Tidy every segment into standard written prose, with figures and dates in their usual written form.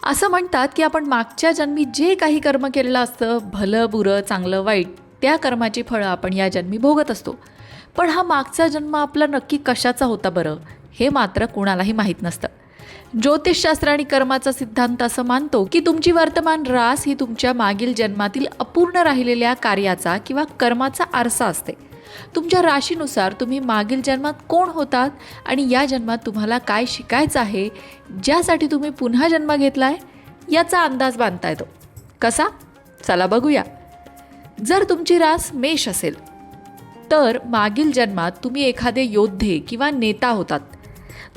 असं म्हणतात की आपण मागच्या जन्मी जे काही कर्म केलेलं असतं, भलं बुरं चांगलं वाईट, त्या कर्माची फळं आपण या जन्मी भोगत असतो. पण हा मागचा जन्म आपला नक्की कशाचा होता बरं, हे मात्र कुणालाही माहीत नसतं. ज्योतिषशास्त्र आणि कर्माचा सिद्धांत असं मानतो की तुमची वर्तमान रास ही तुमच्या मागील जन्मातील अपूर्ण राहिलेल्या कार्याचा किंवा कर्माचा आरसा असते. तुमच्या राशीनुसार तुम्ही मागील जन्मात कोण होतात आणि या जन्मात तुम्हाला काय शिकायचं आहे, ज्यासाठी तुम्ही पुन्हा जन्म घेतला आहे, याचा अंदाज बांधता येतो. कसा? चला बघूया. जर तुमची रास मेष असेल तर मागील जन्मात तुम्ही एखादे योद्धे किंवा नेता होतात.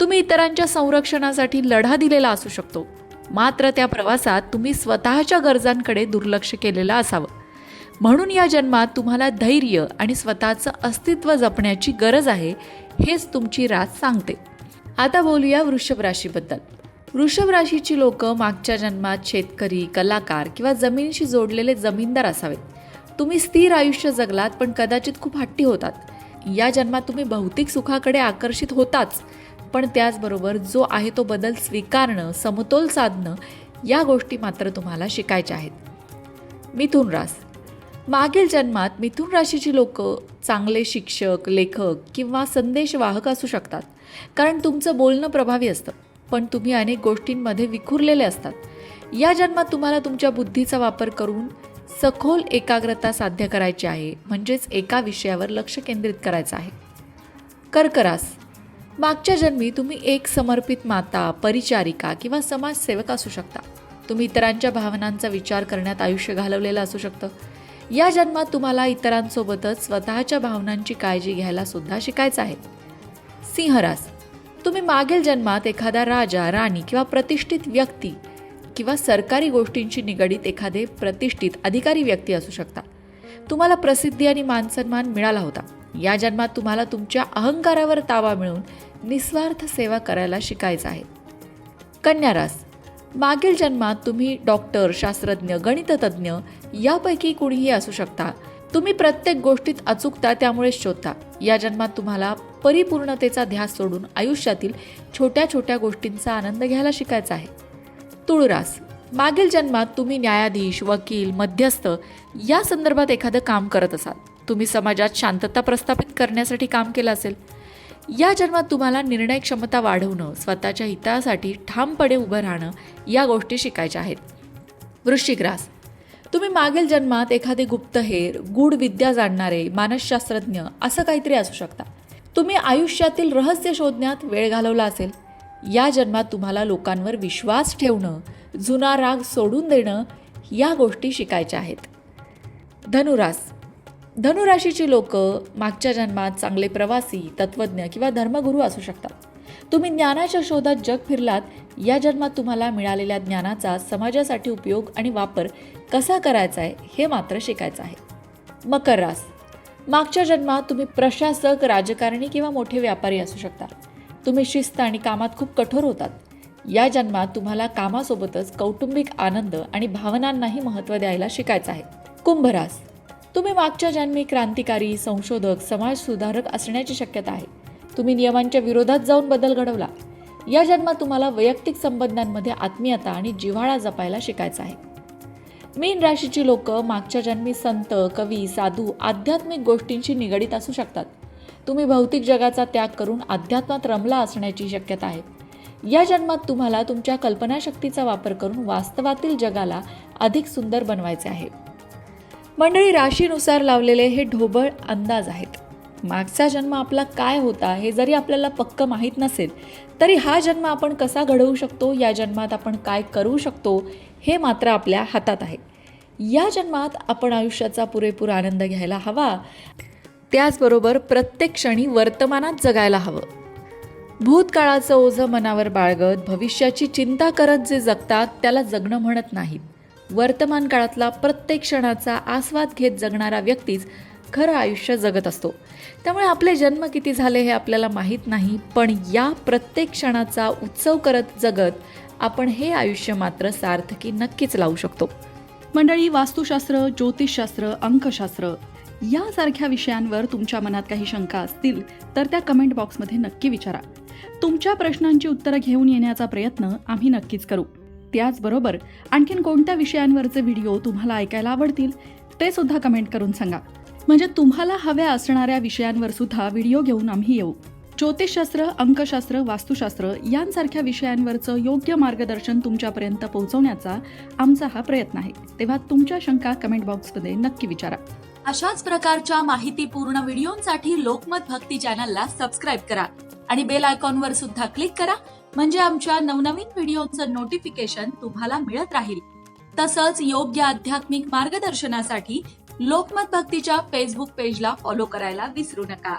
तुम्ही इतरांच्या संरक्षणासाठी लढा दिलेला असू शकतो, मात्र त्या प्रवासात तुम्ही स्वतःच्या गरजांकडे दुर्लक्ष केलेलं असावं. म्हणून या जन्मात तुम्हाला धैर्य आणि स्वतःचं अस्तित्व जपण्याची गरज आहे, हेच तुमची रास सांगते. आता बोलूया वृषभ राशीबद्दल. वृषभ राशीची लोक मागच्या जन्मात शेतकरी, कलाकार किंवा जमिनीशी जोडलेले जमीनदार असावेत. तुम्ही स्थिर आयुष्य जगलात, पण कदाचित खूप हट्टी होतात. या जन्मात तुम्ही भौतिक सुखाकडे आकर्षित होताच, पण त्याचबरोबर जो आहे तो बदल स्वीकारणं, समतोल साधणं, या गोष्टी मात्र तुम्हाला शिकायच्या आहेत. मिथुन रास. मागील जन्मात मिथुन राशीची लोक चांगले शिक्षक, लेखक किंवा संदेशवाहक असू शकतात, कारण तुमचं बोलणं प्रभावी असतं, पण तुम्ही अनेक गोष्टींमध्ये विखुरलेले असतात. या जन्मात तुम्हाला तुमच्या बुद्धीचा वापर करून सखोल एकाग्रता साध्य करायची आहे, म्हणजेच एका विषयावर लक्ष केंद्रित करायचं आहे. कर्क रास. मागच्या जन्मी तुम्ही एक समर्पित माता, परिचारिका किंवा समाजसेवक असू शकता. तुम्ही इतरांच्या भावनांचा विचार करण्यात आयुष्य घालवलेलं असू शकतं. या जन्मात तुम्हाला इतरांसोबतच स्वतःच्या भावनांची काळजी घ्यायला सुद्धा शिकायचं आहे. सिंह रास. तुम्ही मागील जन्मात एखादा राजा, राणी किंवा प्रतिष्ठित व्यक्ती किंवा सरकारी गोष्टींशी निगडीत एखादे प्रतिष्ठित अधिकारी व्यक्ती असू शकता. तुम्हाला प्रसिद्धी आणि मानसन्मान मिळाला होता. या जन्मात तुम्हाला तुमच्या अहंकारावर ताबा मिळवून निस्वार्थ सेवा करायला शिकायचं आहे. कन्या रास. मागील जन्मात तुम्ही डॉक्टर, शास्त्रज्ञ, गणिततज्ञ यापैकी कुणीही असू शकता. तुम्ही प्रत्येक गोष्टीत अचूकता त्यामुळेच शोधता. या जन्मात तुम्हाला परिपूर्णतेचा ध्यास सोडून आयुष्यातील छोट्या छोट्या गोष्टींचा आनंद घ्यायला शिकायचा आहे. तुळ रास. मागील जन्मात तुम्ही न्यायाधीश, वकील, मध्यस्थ या संदर्भात एखादं काम करत असाल. तुम्ही समाजात शांतता प्रस्थापित करण्यासाठी काम केलं असेल. या जन्मात तुम्हाला निर्णय क्षमता वाढवणं, स्वतःच्या हितासाठी ठामपणे उभं राहणं या गोष्टी शिकायच्या आहेत. वृश्चिक रास. तुम्ही मागील जन्मात एखादे गुप्तहेर, गूढ विद्या जाणणारे, मानसशास्त्रज्ञ असं काहीतरी असू शकता. तुम्ही आयुष्यातील रहस्य शोधण्यात वेळ घालवला असेल. या जन्मात तुम्हाला लोकांवर विश्वास ठेवणं, जुना राग सोडून देणं या गोष्टी शिकायच्या आहेत. धनुरास. धनुराशीची लोक मागच्या जन्मात चांगले प्रवासी, तत्त्वज्ञ किंवा धर्मगुरू असू शकतात. तुम्ही ज्ञानाच्या शोधात जग फिरलात. या जन्मात तुम्हाला मिळालेल्या ज्ञानाचा समाजासाठी उपयोग आणि वापर कसा करायचा आहे हे मात्र शिकायचं आहे. मकर रास. मागच्या जन्मात तुम्ही प्रशासक, राजकारणी किंवा मोठे व्यापारी असू शकता. तुम्ही शिस्त आणि कामात खूप कठोर होतात. या जन्मात तुम्हाला कामासोबतच कौटुंबिक आनंद आणि भावनांनाही महत्त्व द्यायला शिकायचं आहे. कुंभ रास. तुम्ही मागच्या जन्मी क्रांतिकारी, संशोधक, समाजसुधारक असण्याची शक्यता आहे. तुम्ही नियमांच्या विरोधात जाऊन बदल घडवला. या जन्मात तुम्हाला वैयक्तिक संबंधांमध्ये आत्मीयता आणि जिव्हाळा जपायला शिकायचा आहे. मीन राशीची लोक मागच्या जन्मी संत, कवी, साधू, आध्यात्मिक गोष्टींशी निगडीत असू शकतात. तुम्ही भौतिक जगाचा त्याग करून अध्यात्मात रमला असण्याची शक्यता आहे. या जन्मात तुम्हाला तुमच्या कल्पनाशक्तीचा वापर करून वास्तवातील जगाला अधिक सुंदर बनवायचे आहे. मंडळी, राशीनुसार लावलेले हे ढोबळ अंदाज आहेत. मागचा जन्म आपला काय होता हे जरी आपल्याला पक्क माहीत नसेल, तरी हा जन्म आपण कसा घडवू शकतो, या जन्मात आपण काय करू शकतो हे मात्र आपल्या हातात आहे. या जन्मात आपण आयुष्याचा पुरेपूर आनंद घ्यायला हवा. त्याचबरोबर प्रत्येक क्षणी वर्तमानात जगायला हवं. भूतकाळाचं ओझं मनावर बाळगत भविष्याची चिंता करत जे जगतात त्याला जगणं म्हणत नाहीत. वर्तमान काळातला प्रत्येक क्षणाचा आस्वाद घेत जगणारा व्यक्तीच खरं आयुष्य जगत असतो. त्यामुळे आपले जन्म किती झाले हे आपल्याला माहीत नाही, पण या प्रत्येक क्षणाचा उत्सव करत जगत आपण हे आयुष्य मात्र सार्थकी नक्कीच लावू शकतो. मंडळी, वास्तुशास्त्र, ज्योतिषशास्त्र, अंकशास्त्र यासारख्या विषयांवर तुमच्या मनात काही शंका असतील तर त्या कमेंट बॉक्समध्ये नक्की विचारा. तुमच्या प्रश्नांची उत्तरं घेऊन येण्याचा प्रयत्न आम्ही नक्कीच करू. त्याचबरोबर आणखीन कोणत्या विषयांवरचे व्हिडिओ तुम्हाला ऐकायला आवडतील ते सुद्धा कमेंट करून सांगा. म्हणजे तुम्हाला हव्या असणाऱ्या विषयांवर सुद्धा व्हिडिओ घेऊन आम्ही येऊ. ज्योतिषशास्त्र, अंकशास्त्र, वास्तुशास्त्र यांसारख्या विषयांवरचं योग्य मार्गदर्शन तुमच्यापर्यंत पोहोचवण्याचा आमचा हा प्रयत्न आहे. तेव्हा तुमच्या शंका कमेंट बॉक्समध्ये नक्की विचारा. अशाच प्रकारच्या माहितीपूर्ण व्हिडिओंसाठी लोकमत भक्ती चॅनलला सबस्क्राईब करा आणि बेल आयकॉनवर सुद्धा क्लिक करा. म्हणजे आमच्या नवनवीन व्हिडिओचं नोटिफिकेशन तुम्हाला मिळत राहील. तसंच योग्य आध्यात्मिक मार्गदर्शनासाठी लोकमत भक्तीच्या फेसबुक पेजला फॉलो करायला विसरू नका.